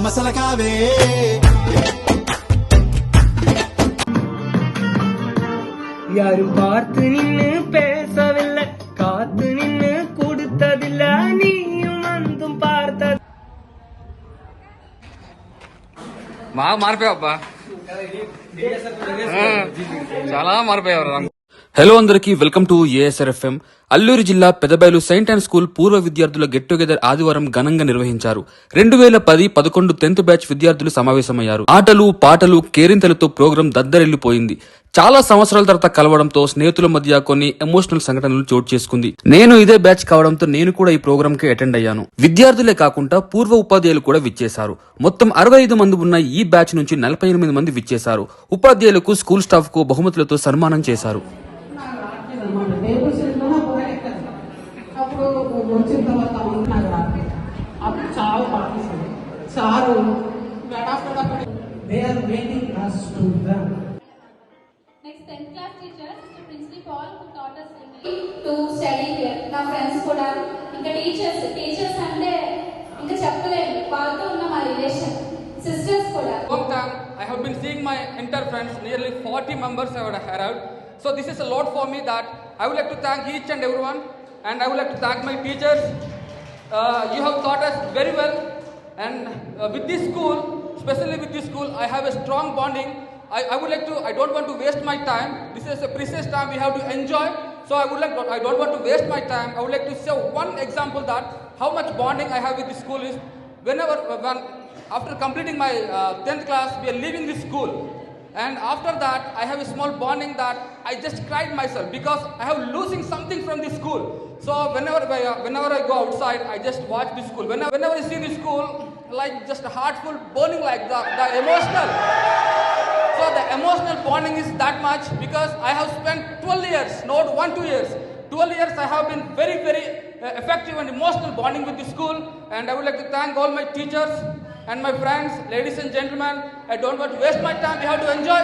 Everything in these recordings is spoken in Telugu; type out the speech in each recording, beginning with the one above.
மசலக்காவே யாரும் பார்த்து நின்னு பேசவில்லை, காத்து நின்னு கொடுத்ததில்ல, நீயும் வந்தும் பார்த்த మారిపోయావబ్బా చాలా మారిపోయావు. హలో అందరికి వెల్కమ్ టు ఏఎస్ఆర్ఎఫ్ఎం. అల్లూరు జిల్లా పెదబైలు సెయింట్ అండ్ స్కూల్ పూర్వ విద్యార్థుల గెట్ టుగెదర్ ఆదివారం ఘనంగా నిర్వహించారు. 2010-11 10th బ్యాచ్ విద్యార్థులు సమావేశమయ్యారు. ఆటలు పాటలు కేరింతలతో ప్రోగ్రాం దద్దరిల్లిపోయింది. చాలా సంవత్సరాల తర్వాత కలవడంతో స్నేహితుల మధ్య కొన్ని ఎమోషనల్ సంఘటనలు చోటు చేసుకుంది. నేను ఇదే బ్యాచ్ కావడంతో నేను కూడా ఈ ప్రోగ్రామ్ కి అటెండ్ అయ్యాను. విద్యార్థులే కాకుండా పూర్వ ఉపాధ్యాయులు కూడా విచ్చేశారు. మొత్తం 65 మంది ఉన్న ఈ బ్యాచ్ నుంచి 48 మంది విచ్చేశారు. ఉపాధ్యాయులకు స్కూల్ స్టాఫ్ కు బహుమతులతో సన్మానం చేశారు. Next 10th class teacher, Mr. Princely Paul, who taught us to study here. నా ఫ్రెండ్స్ కూడా ఇంకా టీచర్స్ అంటే ఇంకా చెప్పలేము, వాళ్ళతో ఉన్న మా రిలేషన్. సిస్టర్స్ కూడా. Long time I have been seeing my entire friends, nearly 40 members I would have arrived. So this is a lot for me that I would like to thank each and everyone, and I would like to thank my teachers. You have taught us very well, and with this school, especially with this school, I have a strong bonding. I don't want to waste my time. This is a precious time we have to enjoy. So I don't want to waste my time. I would like to say one example that how much bonding I have with this school is after completing my 10th class, we are leaving this school. And after that, I have a small bonding that I just cried myself because I have losing something from this school. So whenever I go outside, I just watch this school. Whenever I see this school, like just a heart full burning like the emotional. So the emotional bonding is that much because I have spent 12 years, not 1-2 years. 12 years I have been very, very effective and emotional bonding with the school. And I would like to thank all my teachers and my friends, ladies and gentlemen. I don't want to waste my time. We have to enjoy.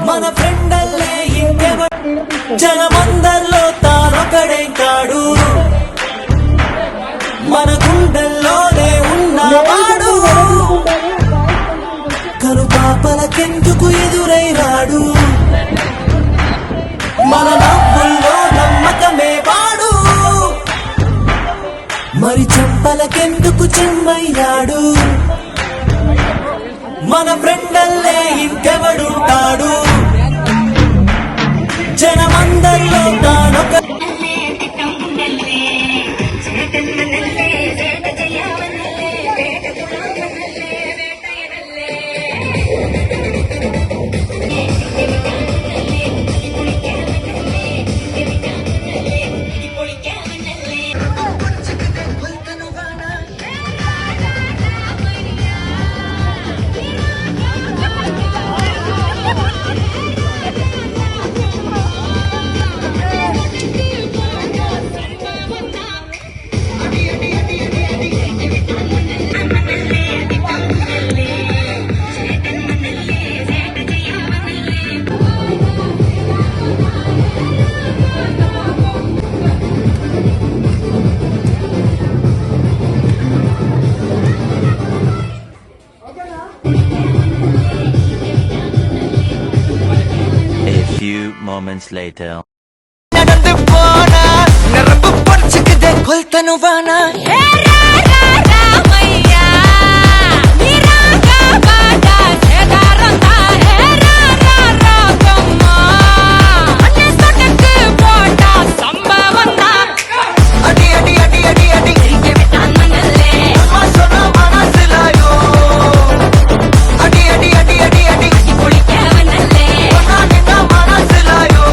మన ఫ్రెండల్లే ఇంకెవడు జనమందరిలో తానొకడే కాడు మన గుండెల్లోనే ఉన్నవాడు కను పాపలకెందుకు ఎదురైనాడు మన నవ్వుల్లో నమ్మకమే వాడు మరి చెంపలకెందుకు చెమ్మయ్యాడు మన ఫ్రెండల్లే ఇంకెవడుంటాడు జనమందరిలో తానొక A few moments later. நடந்து போனா நரம்பு பொறிச்சுக்குதே கொல்தனு வானா அடி அடி அடி அடி அடி அம்மா சொன்ன மனசுலாயோ அடி அடி அடி அடி அடி ஒன்னா நின்னா மனசுலாயோ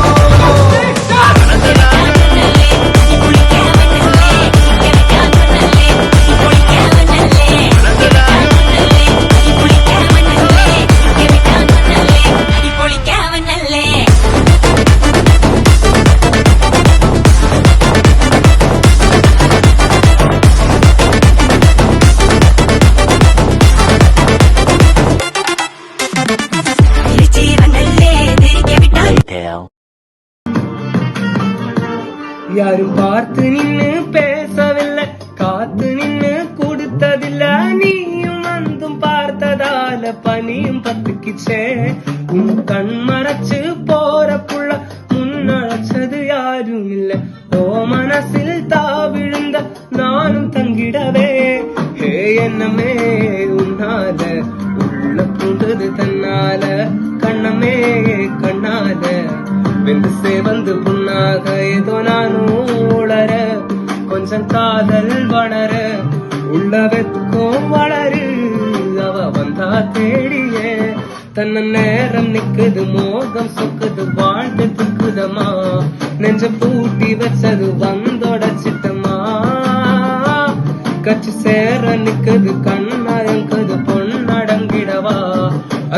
Tell. யாரும் பார்த்து நின்னு பேசவில்லை காத்து நின்னு கொடுத்ததில்ல நீயும் வந்தும் பார்த்ததால பனியும் பத்துக்கிச்சே உன் கண் மறைச்சு போற புள்ள முன்னழைச்சது யாரும் இல்ல ஓ மனசில் தாவிழுந்த நானும் தங்கிடவே ஹே என்னமே உன்னால உள்ள பூண்டது தன்னால கண்ணமே கண்ணால வெந்து சேவந்து புண்ணாக ஏதோ நானும் உளர கொஞ்சம் காதல் வளர உள்ள வெக்கம் வளரு அவ வந்தா தேடியே தன்ன நேரம் நிக்குது மோகம் சொக்குது வாழ்ந்து துக்குதமா நெஞ்ச பூட்டி வச்சது வந்தொடச்சிட்டமா கச்சி சேர நிக்குது கண்ணாயங்குது பொன்னடங்கிடவா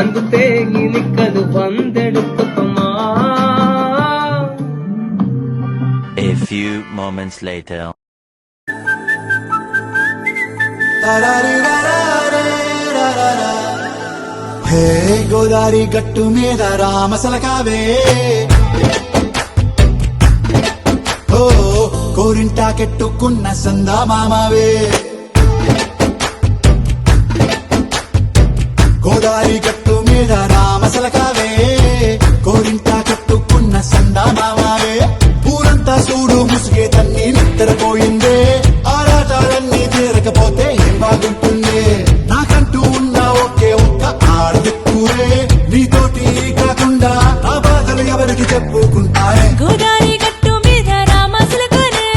அன்பு தேங்கி நிக்கது வந்தெடுத்துப்பமா. A few moments later. హే గోదారి గట్టు మీద రామసలకావే ఓ కోరింటాకెట్టుకున్న సందా మామావే గోదారి గట్టు మీద రామసలకావే కోరింటాకెట్టుకున్న సందా మామావే ఊరంతా చూడు ముసుగే తన్ని నిద్రపోయిందే ఆరాటాలన్నీ తీరకపోతే ఏం బాగుంటుంది నాకంటూ ఉన్న ఒకే ఒక్క ఆడదిక్కురే నీతోటి కాకుండా ఆ బాధలు ఎవరికి చెప్పుకుంటారే గోదారి గట్టు మీద రామసులకనే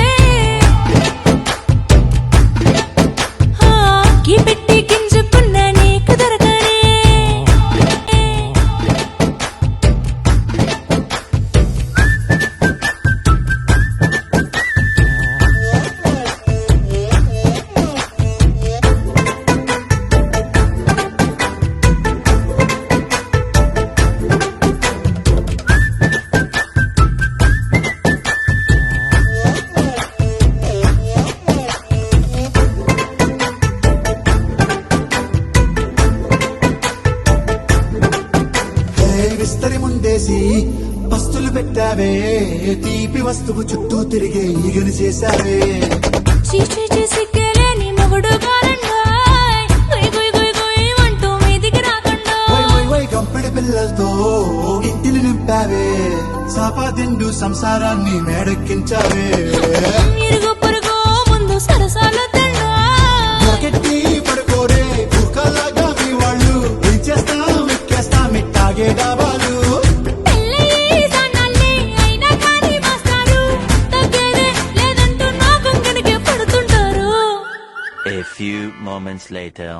కీ పెట్టి గింజుకున్న నీకు దొరకనే చేసి పస్తులు పెట్టావే తీపి వస్తువు చుట్టూ తిరిగే ఈగని చేశావే చీచి సిగ్గలేని మొగుడు గారండాయ్ గుయ్ గుయ్ గుయ్ గుయ్ అంటూ మీదికి రాకుండా వై వై వై గంపెడి పిల్లలతో ఇంటిని నింపావే సాపాదిండు సంసారాన్ని మేడెక్కించావే ఇరుగు పొరుగు ముందు సరసాలు రాకెట్టి పడుకోరే కుక్కలాగా మీ వాళ్ళు ఇచ్చేస్తాం ఎక్కేస్తాం ఇట్టాగే డాబాలు A few moments later.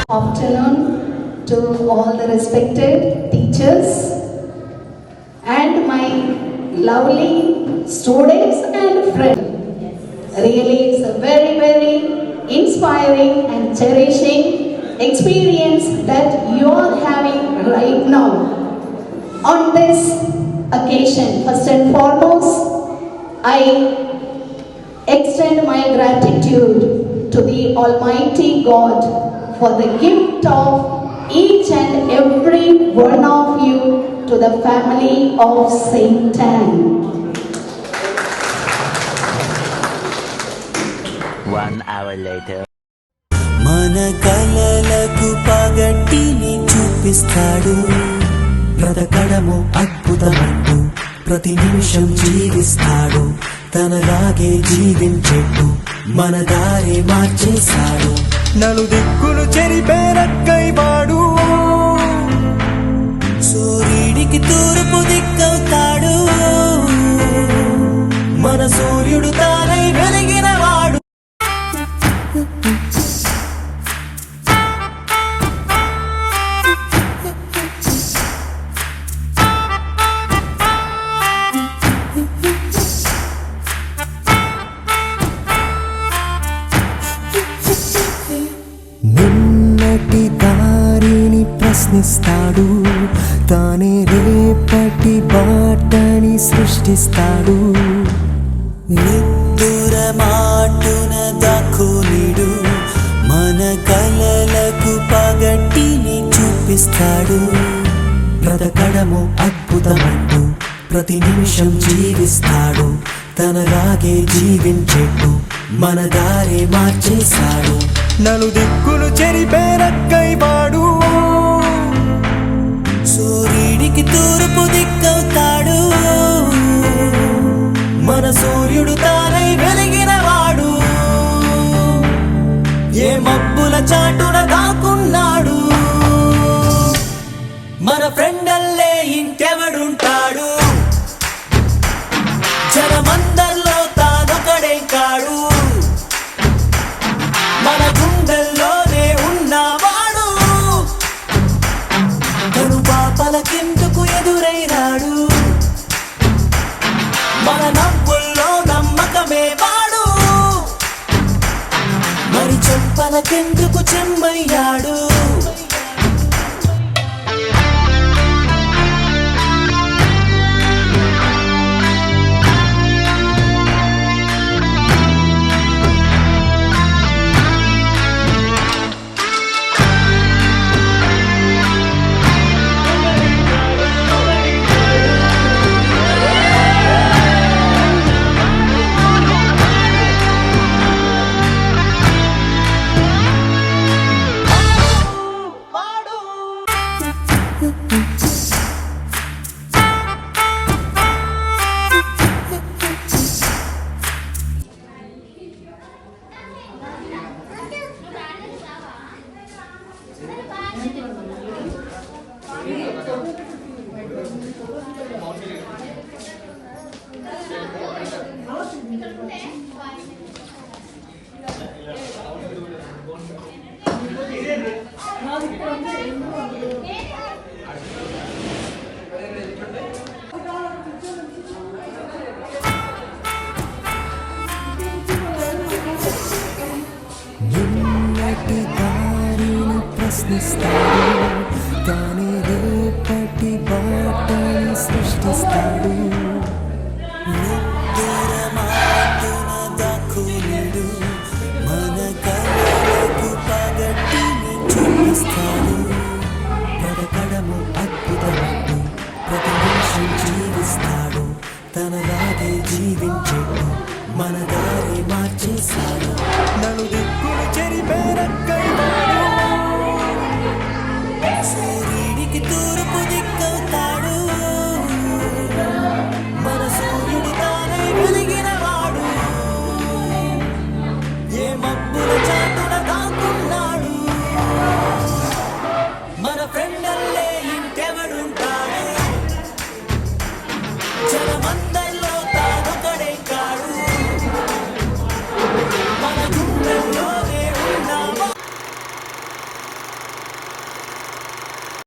Afternoon to all the respected teachers and my lovely students and friends. Really, it's a very, very inspiring and cherishing experience that you are having right now. On this occasion, first and foremost, I extend my gratitude to the Almighty God for the gift of each and every one of you to the family of Saint Anne. 1 hour later. మన కలలకు పగటిని చూపిస్తాడు బ్రతకడము అద్భుతమంటూ ప్రతి నిమిషం జీవిస్తాడు తనలాగే జీవించేట్టు మన దారి మార్చేశాడు నలుదిక్కులు చెరిపేరక్కైవాడు సూర్యుడికి తూర్పు దిక్కవుతాడు మన సూర్యుడు తానై వెలిగినవాడు నిన్నటి దారిని ప్రశ్నిస్తాడు తానే రేపటి బాటని సృష్టిస్తాడు నిద్దుర మాటున దాక్కునిడు మన కలలకు పగటిని చూపిస్తాడు బ్రతకడము అద్భుతమంటూ ప్రతి నిమిషం జీవిస్తాడు తనలాగే జీవించేట్టు మన దారి మార్చేశాడు నలుదిక్కులు చెరిపేరక్కైవాడు సూర్యుడికి భూమికి తూర్పు దిక్కవుతాడు మన సూర్యుడు తానై వెలిగినవాడు ఏ మబ్బుల చాటున దాక్కున్నాడు మన ఫ్రెండల్లే ఇంకెవడుంటాడు జనమందరిలో తానొకడే కాడు మన గుండెల్లోనే ఉన్నవాడు కను పాపలకెందుకు ఎదురైనాడు మన నవ్వుల్లో నమ్మకమే వాడు మరి చెంపలకెందుకు చెమ్మయ్యాడు నిన్నటి దారిని ప్రశ్నిస్తాడు కానీ రేపటి బాటని సృష్టిస్తాడు నిద్ర మాటున దాక్కునేడు మన కలలకు పగటిని చూపిస్తాడు బ్రతకడము అద్భుతమంటూ ప్రతి నిమిషం జీవిస్తాడు తనలాగే జీవించేట్టు మన దారి మార్చేశాడు నలుగురు